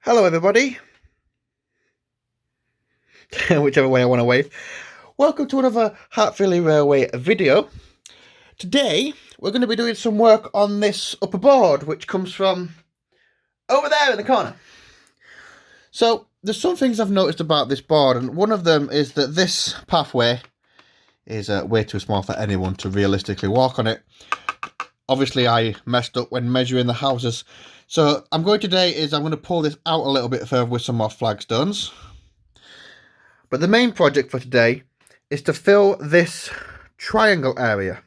Hello everybody, whichever way I want to wave. Welcome to another Hartfield Railway video. Today we're going to be doing some work on this upper board, which comes from over there in the corner. So there's some things I've noticed about this board, and one of them is that this pathway is way too small for anyone to realistically walk on it. Obviously I messed up when measuring the houses, so I'm going to pull this out a little bit further with some more flagstones. But the main project for today is to fill this triangle area.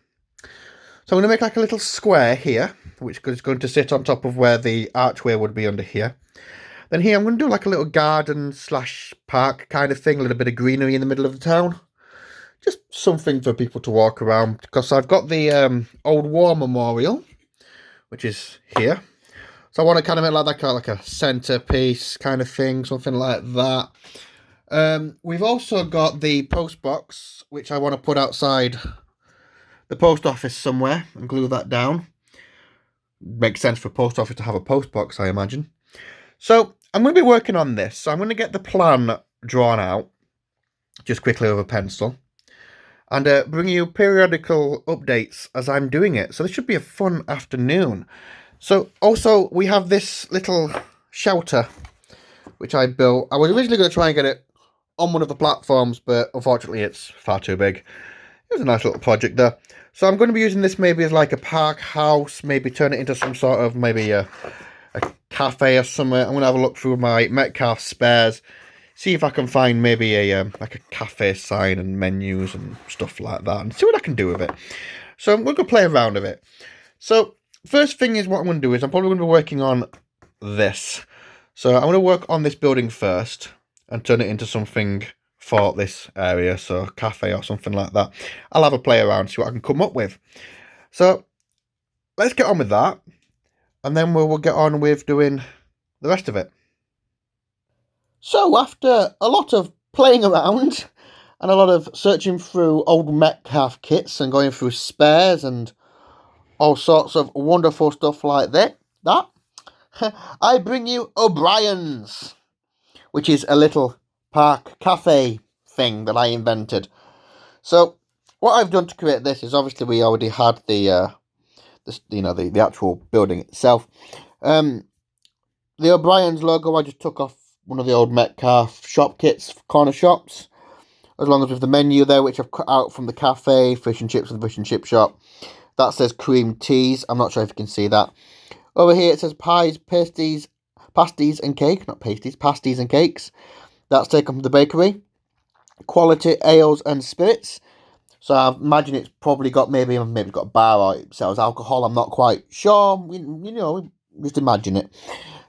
So I'm going to make like a little square here, which is going to sit on top of where the archway would be under here. Then here I'm going to do like a little garden slash park kind of thing, a little bit of greenery in the middle of the town. Just something for people to walk around, because I've got the old war memorial, which is here. So I want to kind of make like a centerpiece kind of thing, something like that. We've also got the post box, which I want to put outside the post office somewhere and glue that down. Makes sense for a post office to have a post box, I imagine. So I'm going to be working on this. So I'm going to get the plan drawn out, just quickly with a pencil, and bring you periodical updates as I'm doing it. So this should be a fun afternoon. So also we have this little shelter, which I built. I was originally going to try and get it on one of the platforms, but unfortunately it's far too big. It was a nice little project there. So I'm going to be using this maybe as like a park house, maybe turn it into some sort of maybe a cafe or somewhere. I'm going to have a look through my Metcalfe spares, see if I can find maybe a like a cafe sign and menus and stuff like that, and see what I can do with it. So I'm going to play around with it. So first thing is, what I'm going to do is I'm probably going to be working on this. So I'm going to work on this building first and turn it into something for this area, so a cafe or something like that. I'll have a play around, see what I can come up with. So let's get on with that, and then we'll get on with doing the rest of it. So after a lot of playing around and a lot of searching through old Metcalfe kits and going through spares and all sorts of wonderful stuff like that, I bring you O'Brien's, which is a little park cafe thing that I invented. So what I've done to create this is, obviously we already had the actual building itself. The O'Brien's logo I just took off one of the old Metcalfe shop kits, corner shops, as long as with the menu there, which I've cut out from the cafe, fish and chips and the fish and chip shop. That says cream teas. I'm not sure if you can see that. Over here it says pies, pasties and cake, not pasties, pasties and cakes. That's taken from the bakery. Quality ales and spirits. So I imagine it's probably got maybe it's got a bar or it sells alcohol. I'm not quite sure. Just imagine it.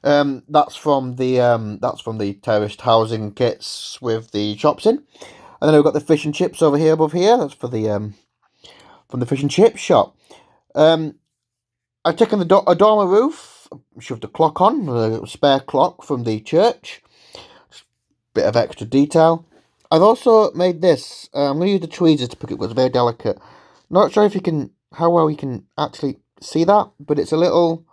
That's from the terraced housing kits with the shops in. And then we've got the fish and chips over here above here. That's for the from the fish and chip shop. I've taken a dormer roof, shoved a clock on, a spare clock from the church. Just a bit of extra detail. I've also made this. I'm going to use the tweezers to pick it up, because it's very delicate. Not sure if how well you can actually see that, but it's a little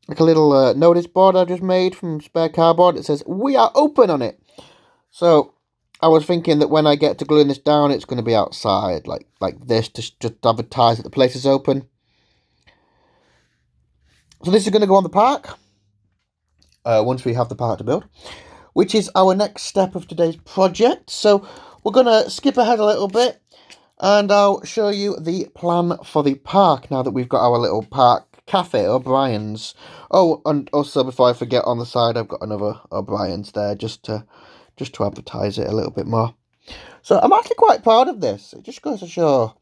notice board I just made from spare cardboard. It says, "We are open" on it. So I was thinking that when I get to gluing this down, it's going to be outside, like this, to just advertise that the place is open. So this is going to go on the park, once we have the park to build, which is our next step of today's project. So we're going to skip ahead a little bit, and I'll show you the plan for the park now that we've got our little park cafe, O'Brien's. Oh, and also before I forget, on the side I've got another O'Brien's there, just to advertise it a little bit more. So I'm actually quite proud of this. It just goes to show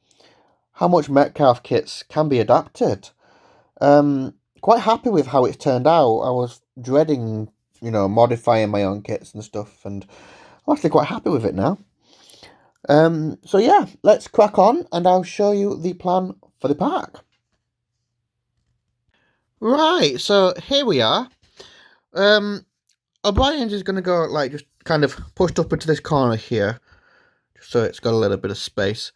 how much Metcalfe kits can be adapted. Quite happy with how it's turned out. I was dreading, modifying my own kits and stuff, and I'm actually quite happy with it now. So yeah, let's crack on, and I'll show you the plan for the park. Right, so here we are. O'Brien's is going to go just kind of pushed up into this corner here, so it's got a little bit of space.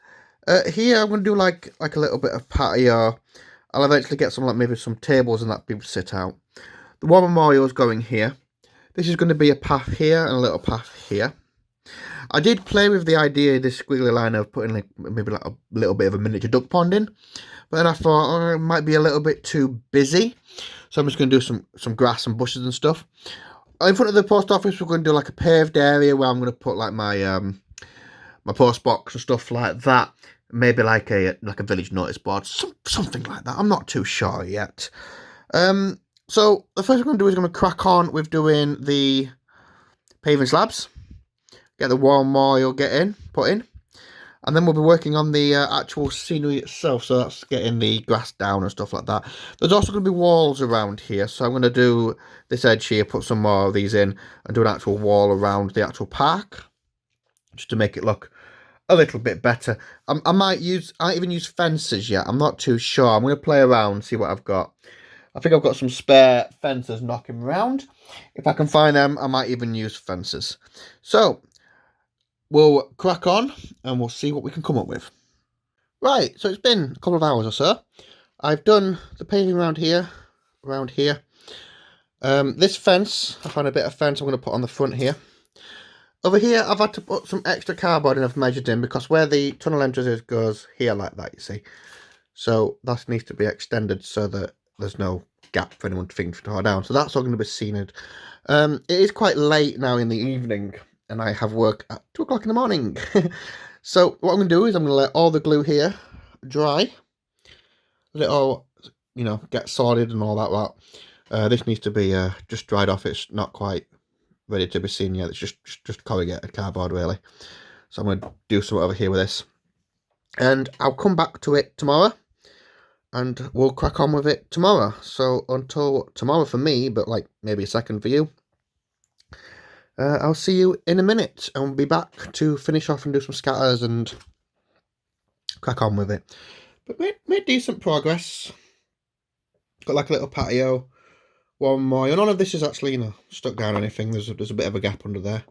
Here I'm going to do like a little bit of patio. I'll eventually get some maybe some tables and that people sit out. The War Memorial is going here. This is going to be a path here and a little path here. I did play with the idea of this squiggly line of putting like maybe like a little bit of a miniature duck pond in. But then I thought, oh, it might be a little bit too busy. So I'm just going to do some grass and bushes and stuff. In front of the post office, we're going to do like a paved area where I'm going to put like my my post box and stuff like that. Maybe like a village notice board, something like that. I'm not too sure yet. So the first thing I'm going to do is going to crack on with doing the paving slabs. Get the wall memorial put in. And then we'll be working on the actual scenery itself. So that's getting the grass down and stuff like that. There's also going to be walls around here. So I'm going to do this edge here, put some more of these in, and do an actual wall around the actual park. Just to make it look a little bit better. I might even use fences yet. I'm not too sure. I'm going to play around, see what I've got. I think I've got some spare fences knocking around. If I can find them, I might even use fences. So we'll crack on and we'll see what we can come up with. Right, so it's been a couple of hours or so. I've done the paving around here. This fence, I found a bit of fence I'm going to put on the front here. Over here, I've had to put some extra cardboard and I've measured in because where the tunnel entrance is goes here like that, you see. So that needs to be extended so that there's no gap for anyone to think to draw down. So that's all going to be scented. It is quite late now in the evening and I have work at 2 o'clock in the morning. So what I'm going to do is I'm going to let all the glue here dry. Let it all, get sorted and all that. This needs to be just dried off. It's not quite ready to be seen yet. It's just corrugated cardboard really. So I'm going to do something over here with this. And I'll come back to it tomorrow. And we'll crack on with it tomorrow. So until tomorrow for me, but like maybe a second for you. I'll see you in a minute. And we'll be back to finish off and do some scatters and crack on with it. But made decent progress. Got like a little patio. One more. None of this is actually, stuck down or anything. There's a bit of a gap under there,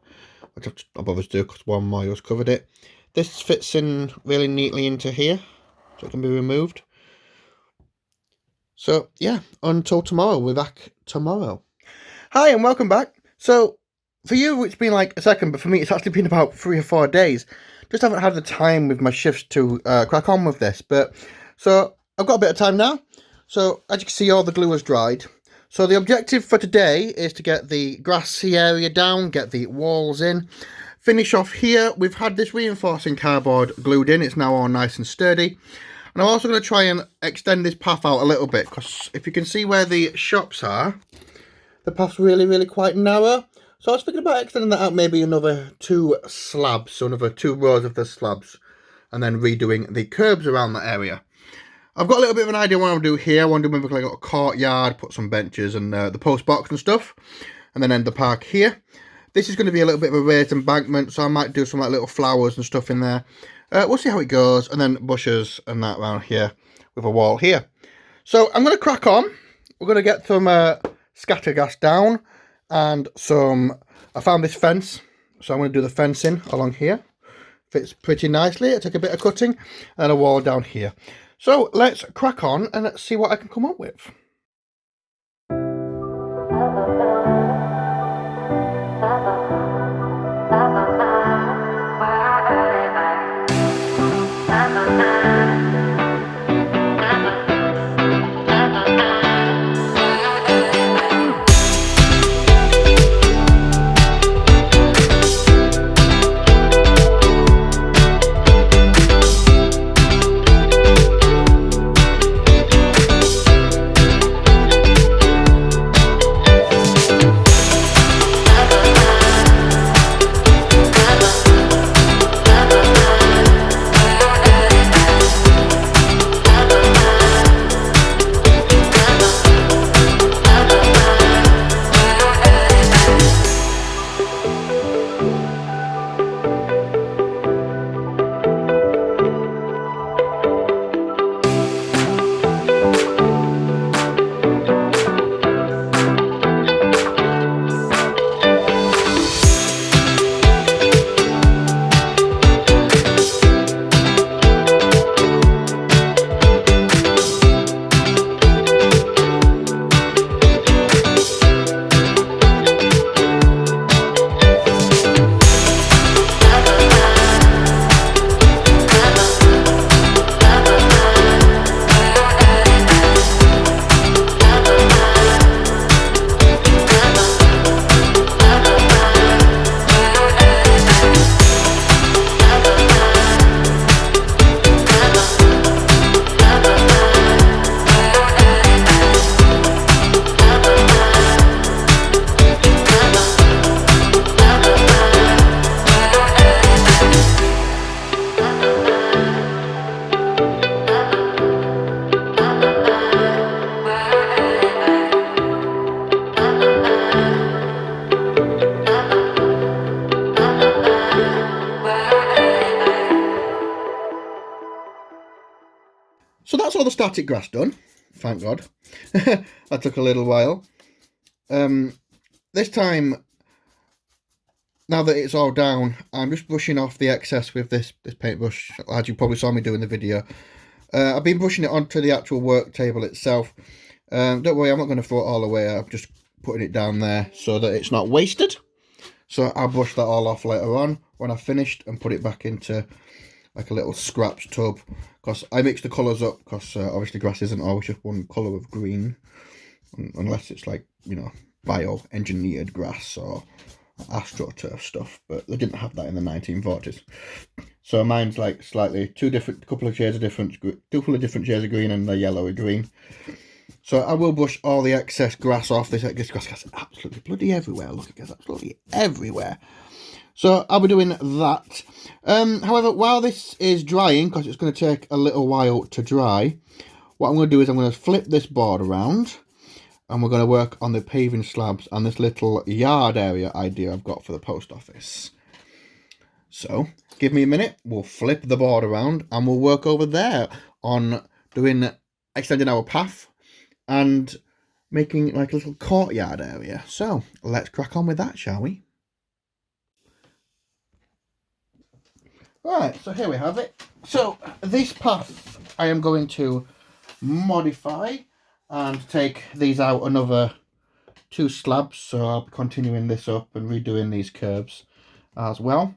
which I'll bother to do because one more has covered it. This fits in really neatly into here, so it can be removed. So yeah, until tomorrow. We're back tomorrow. Hi and welcome back. So for you, it's been like a second, but for me, it's actually been about 3 or 4 days. Just haven't had the time with my shifts to crack on with this. But so I've got a bit of time now. So as you can see, all the glue has dried. So the objective for today is to get the grassy area down, get the walls in, finish off here. We've had this reinforcing cardboard glued in. It's now all nice and sturdy. And I'm also going to try and extend this path out a little bit because if you can see where the shops are, the path's really, really quite narrow. So I was thinking about extending that out maybe another 2 slabs, so another 2 rows of the slabs, and then redoing the curbs around that area. I've got a little bit of an idea what I'll do here. I want to do maybe like a little courtyard, put some benches and the post box and stuff, and then end the park here. This is going to be a little bit of a raised embankment, so I might do some like little flowers and stuff in there. We'll see how it goes, and then bushes and that around here with a wall here. So I'm going to crack on. We're going to get some scatter gas down and some. I found this fence, so I'm going to do the fencing along here. Fits pretty nicely. It'll take a bit of cutting and a wall down here. So let's crack on and let's see what I can come up with. static grass done, thank God. That took a little while. This time, now that it's all down, I'm just brushing off the excess with this paintbrush, as you probably saw me do in the video. I've been brushing it onto the actual work table itself. Don't worry, I'm not going to throw it all away. I'm just putting it down there so that it's not wasted. So I'll brush that all off later on when I've finished and put it back into like a little scraps tub. Because I mix the colours up, because obviously grass isn't always just one colour of green. Unless it's like, you know, bio-engineered grass or astroturf stuff. But they didn't have that in the 1940s. So mine's like slightly couple of shades of different shades of green and the yellowy green. So I will brush all the excess grass off. This grass is absolutely bloody everywhere. Look, it gets absolutely everywhere. So I'll be doing that. However, while this is drying, because it's going to take a little while to dry, what I'm going to do is I'm going to flip this board around, and we're going to work on the paving slabs and this little yard area idea I've got for the post office. So give me a minute, we'll flip the board around and we'll work over there on extending our path and making like a little courtyard area. So let's crack on with that, shall we? Right, so here we have it. So this path I am going to modify and take these out another 2 slabs. So I'll be continuing this up and redoing these curbs as well.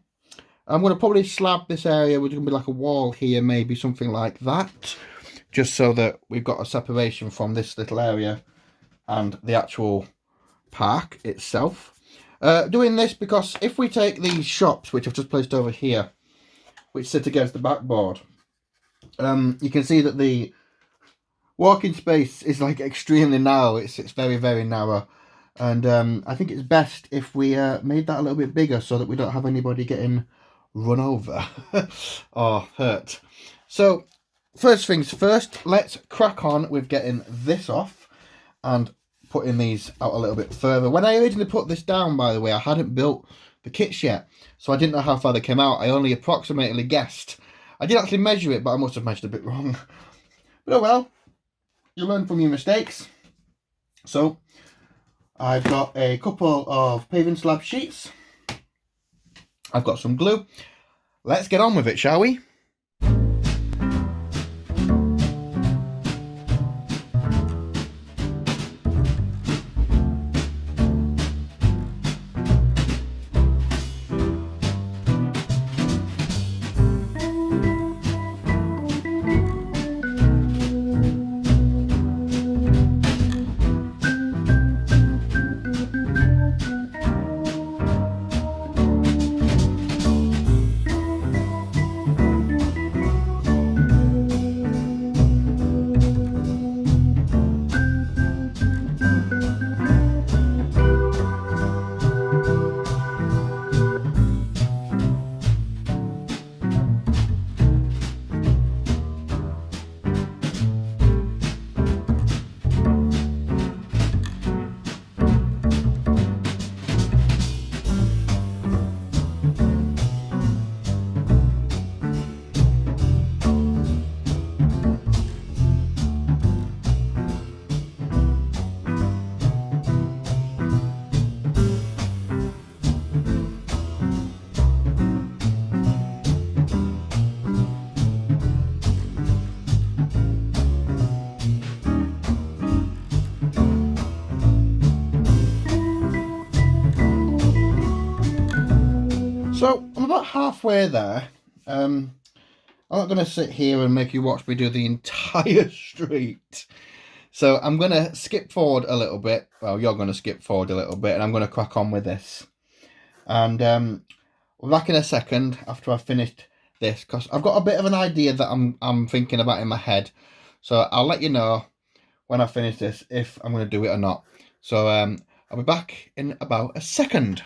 I'm going to probably slab this area, which is going to be like a wall here, maybe something like that. Just so that we've got a separation from this little area and the actual park itself. Doing this because if we take these shops, which I've just placed over here, which sit against the backboard, you can see that the walking space is like extremely narrow. It's very, very narrow. And I think it's best if we made that a little bit bigger so that we don't have anybody getting run over or hurt. So first things first, let's crack on with getting this off and putting these out a little bit further. When I originally put this down, by the way, I hadn't built the kits yet, so I didn't know how far they came out. I only approximately guessed. I did actually measure it, but I must have measured a bit wrong. But oh well, you learn from your mistakes. So I've got a couple of paving slab sheets. I've got some glue. Let's get on with it, shall we? So I'm about halfway there. I'm not going to sit here and make you watch me do the entire street. So I'm going to skip forward a little bit. Well, you're going to skip forward a little bit and I'm going to crack on with this. And we're back in a second after I've finished this, because I've got a bit of an idea that I'm thinking about in my head. So I'll let you know when I finish this if I'm going to do it or not. So I'll be back in about a second.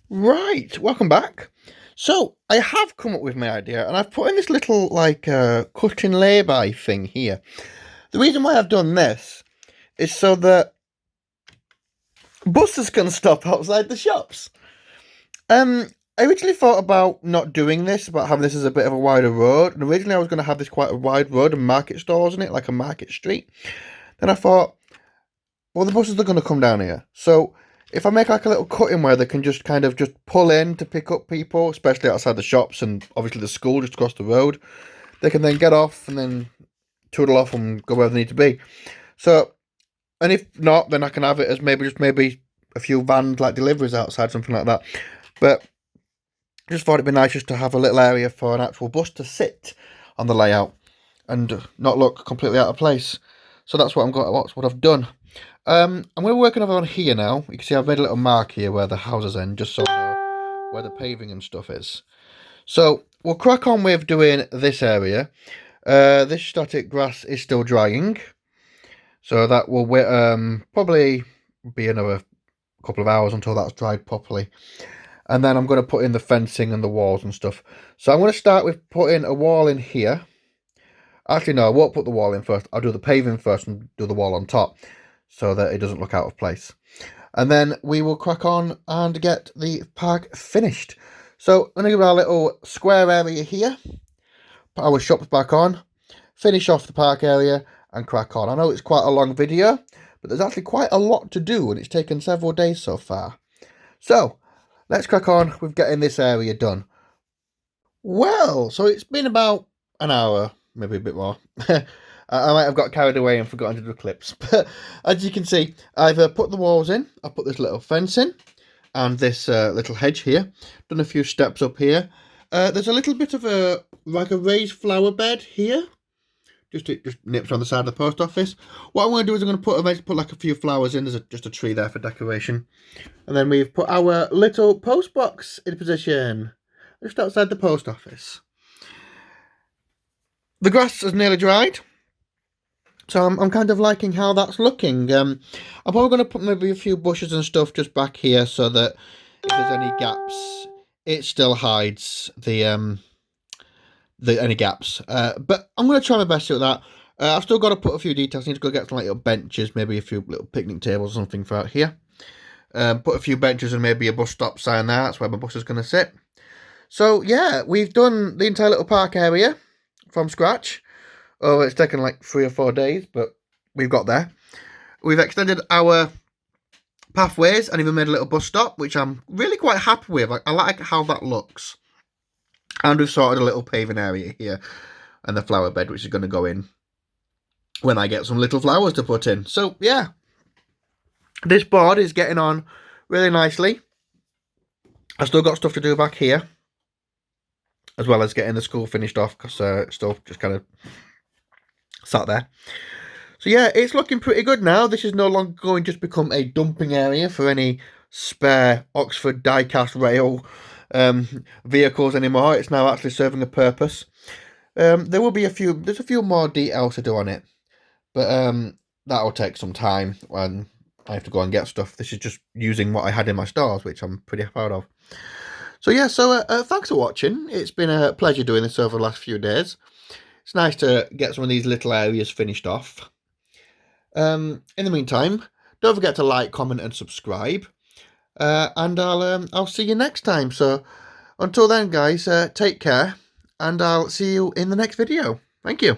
Right, welcome back. So I have come up with my idea and I've put in this little like cut and lay-by thing here. The reason why I've done this is so that buses can stop outside the shops. I originally thought about not doing this, about having this as a bit of a wider road. And originally I was going to have this quite a wide road and market stores in it, like a market street. Then I thought, well, the buses are going to come down here. So if I make like a little cutting where they can just kind of just pull in to pick up people, especially outside the shops and obviously the school just across the road, they can then get off and then toodle off and go where they need to be. So, and if not, then I can have it as maybe a few vans like deliveries outside, something like that. But just thought it'd be nice just to have a little area for an actual bus to sit on the layout and not look completely out of place. So that's what I've done. I'm going to work over on here now. You can see I've made a little mark here where the houses end, just so I know where the paving and stuff is. So we'll crack on with doing this area. This static grass is still drying, so that will probably be another couple of hours until that's dried properly. And then I'm going to put in the fencing and the walls and stuff. So I'm going to start with putting a wall in here. Actually, no, I won't put the wall in first. I'll do the paving first and do the wall on top so that it doesn't look out of place. And then we will crack on and get the park finished. So I'm going to give our little square area here. Put our shops back on. Finish off the park area and crack on. I know it's quite a long video, but there's actually quite a lot to do and it's taken several days so far. So let's crack on with getting this area done. Well, so it's been about an hour, maybe a bit more. I might have got carried away and forgotten to do clips. But as you can see, I've put the walls in. I've put this little fence in and this little hedge here. Done a few steps up here. There's a little bit of a raised flower bed here. It just nips on the side of the post office. What I'm going to do is I'm going to put like a few flowers in. There's just a tree there for decoration. And then we've put our little post box in position just outside the post office. The grass has nearly dried, so I'm kind of liking how that's looking. I'm probably going to put maybe a few bushes and stuff just back here so that if there's any gaps, it still hides any gaps. But I'm going to try my best with that. I've still got to put a few details. I need to go get some like little benches, maybe a few little picnic tables or something for out here. Put a few benches and maybe a bus stop sign there. That's where my bus is going to sit. So yeah, we've done the entire little park area from scratch. Oh, it's taken like 3 or 4 days, but we've got there. We've extended our pathways and even made a little bus stop, which I'm really quite happy with. I like how that looks. And we've sorted a little paving area here and the flower bed, which is going to go in when I get some little flowers to put in. So yeah, this board is getting on really nicely. I've still got stuff to do back here, as well as getting the school finished off, because it's still just kind of sat there. So yeah, it's looking pretty good now. This is no longer going to just become a dumping area for any spare Oxford die-cast rail vehicles anymore. It's now actually serving a purpose. There will be there's a few more details to do on it, but that'll take some time when I have to go and get stuff. This is just using what I had in my stores, which I'm pretty proud of. So yeah, thanks for watching. It's been a pleasure doing this over the last few days. It's nice to get some of these little areas finished off. In the meantime, don't forget to like, comment and subscribe. And I'll see you next time. So until then, guys, take care, and I'll see you in the next video. Thank you.